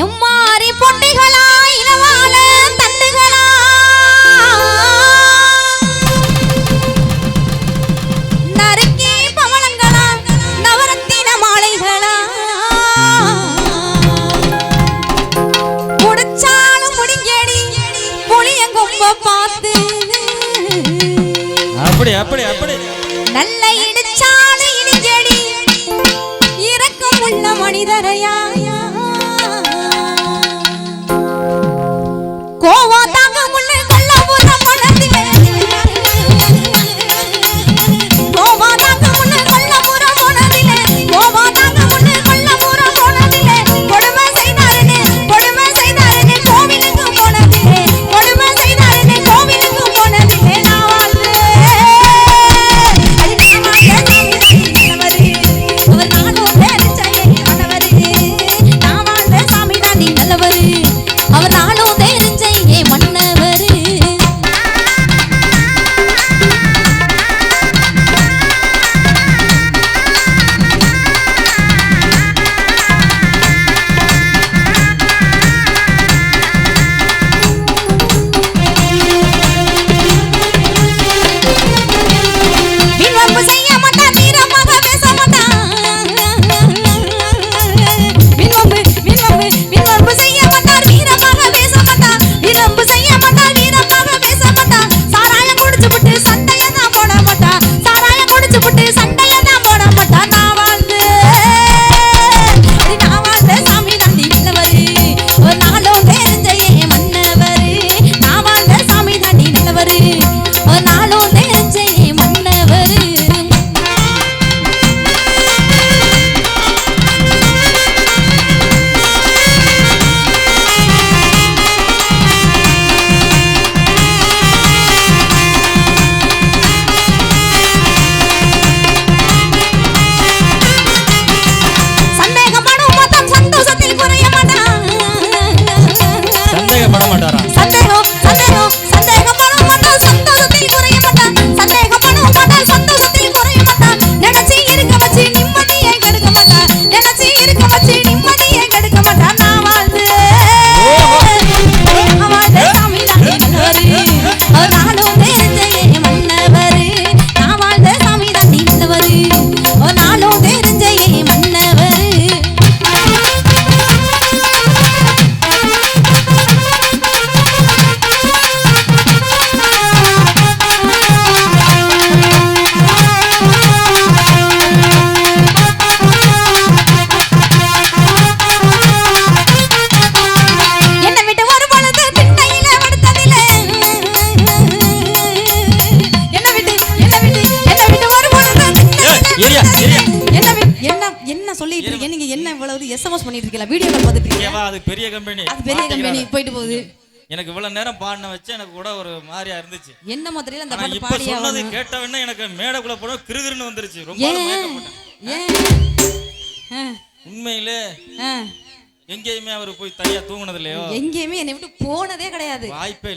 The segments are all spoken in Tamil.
எம்மாரி பொண்டைகளா இளவால தண்டுகளா நறுக்கி பவளங்களா நவரத்தின மாலைகளா முடிச்சாலும் முடிங்கடி புளியங்கொம்ப பார்த்து அப்படி அப்படி அப்படி நல்ல இடிச்சாலும் இடிஞ்சடி இரக்கம் உள்ள மனிதரையா கோவா தாங்க முள்ள கொல்லபுரம் மனதிலே கோவா தாங்க முள்ள கொல்லபுரம் மனதிலே கோவா தாங்க முள்ள கொல்லபுரம் மனதிலே கொடுமை செய்தாரனே கோவிலுக்கு போனதிலே கொடுமை செய்தாரனே கோவிலுக்கு போனதிலே நான் வாழ்ந்து அவர் நானும் தெரிஞ்சே மனவரே நான் வாழ்ந்த சாமி தான் நீ நல்லவரே அவர் நானும் தெரிஞ்சே மன்னவரே விண்ணப்ப செய்ய மாட்டா வீரமாக பேச மாட்டா விண்ணப்ப செய்ய மாட்டா வீரமாக பேச மாட்டா விண்ணப்ப செய்ய மாட்டா வீரமாக பேச மாட்டா சாராயம் குடிச்சு விட்டு சண்டையை தான் போட மாட்டா சாராயம் குடிச்சு விட்டு சண்டையை தான் போட மாட்டா நான் வாழ்ந்து சாமி நந்தி நல்லவரு ஒரு நாளும் தெரிஞ்ச மன்னவரு நான் வாழ்ந்த சாமி நந்தி நல்லவரு ஒரு நாளும் தெரிஞ்ச மன்னவரு சந்தேகப்படும் மொத்தம் சந்தோஷத்தில் குறைய மாட்டான் சந்தேகப்பட மாட்டாரா சந்தேகப்படும் மொத்தம் சந்தோஷத்தில் குறைய மாட்டான் சந்தேகப்படும் மொத்தம் சந்தோஷத்தில் குறைய மாட்டான் நினைச்சி இருக்க வச்சு நிம்மதியை கெடுக்க மாட்டான் நினைச்சி இருக்க வச்சு நிம்மதியை கெடுக்க மாட்டான் நான் வாழ்ந்து சாமி நல்லவரு ஒரு நாளும் தெரிஞ்ச மன்னவரு நான் வாழ்ந்த சாமி தான் நல்லவரு ஒரு நாளும் தெரிஞ்ச மன்னவரு என்ன விட்டு ஒரு பொழுது திண்ணையில படுத்ததில்லை என்ன விட்டு ஒரு பொழுது ஏரியா ஏரியா என்ன சொல்லிட்டு இருக்கீங்க நீங்க என்ன இவ்வளவு எஸ்எம்எஸ் பண்ணிட்டு இருக்கீங்க வீடியோ கால் பார்த்துட்டு இருக்கீங்க ஏவா அது பெரிய கம்பெனி போயிட்டு போகுது எனக்கு இவ்வளவு நேரம் பாடின வச்சு எனக்கு கூட ஒரு மாதிரியா இருந்துச்சு என்ன மாதிரில அந்த பாட்டு இப்ப பாடியா சொன்னது கேட்டவனே எனக்கு மேடக்குள்ள போட கிறுகிறுன்னு வந்துருச்சு ரொம்ப மயக்கப்பட்டேன் உண்மையிலே எங்கேயுமே அவர் போய் தனியா தூங்குனது இல்லையோ எங்கேயுமே என்னை விட்டு போனதே கிடையாது வாய்ப்பே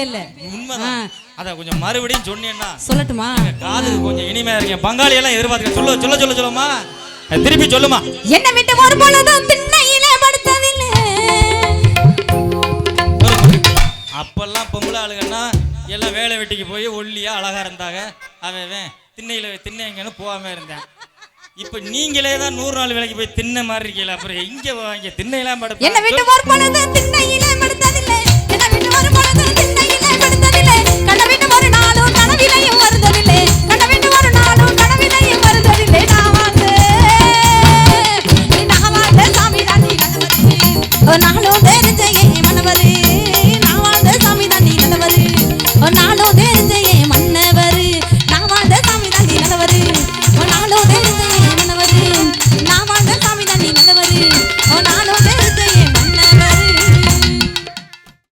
இல்ல உண்மைதான் அத கொஞ்சம் மறுபடியும் சொன்னீங்கன்னா சொல்லட்டுமா காதுக்கு கொஞ்சம் இனிமையா இருக்கேன் பங்காளி எல்லாம் எதிர்பார்க்க சொல்லுமா திருப்பி சொல்லுமா என்ன விட்டு ஒரு பொழுது திண்ணையிலே படுத்ததில்லை அப்பெல்லாம் பொம்பளை ஆளுங்கன்னா எல்லாம் வேலை வெட்டிக்கு போய் ஒல்லியா அழகா இருந்தாங்க அவன் திண்ணைங்கன்னு போகாம இருந்தேன் இப்ப நீங்களே தான் 100 நாள் வேலைக்கு போய் தின்ன மாதிரி இருக்கீங்களா அப்புறம் இங்க திண்ணையெல்லாம் படுத்து என்ன விட்டு ஒரு பொழுது திண்ணையிலே படுத்ததில்லை என்ன விட்டு ஒரு பொழுது திண்ணையிலே படுத்ததில்லை கண்ண விட்டு ஒரு நாளும் கனவிலையும்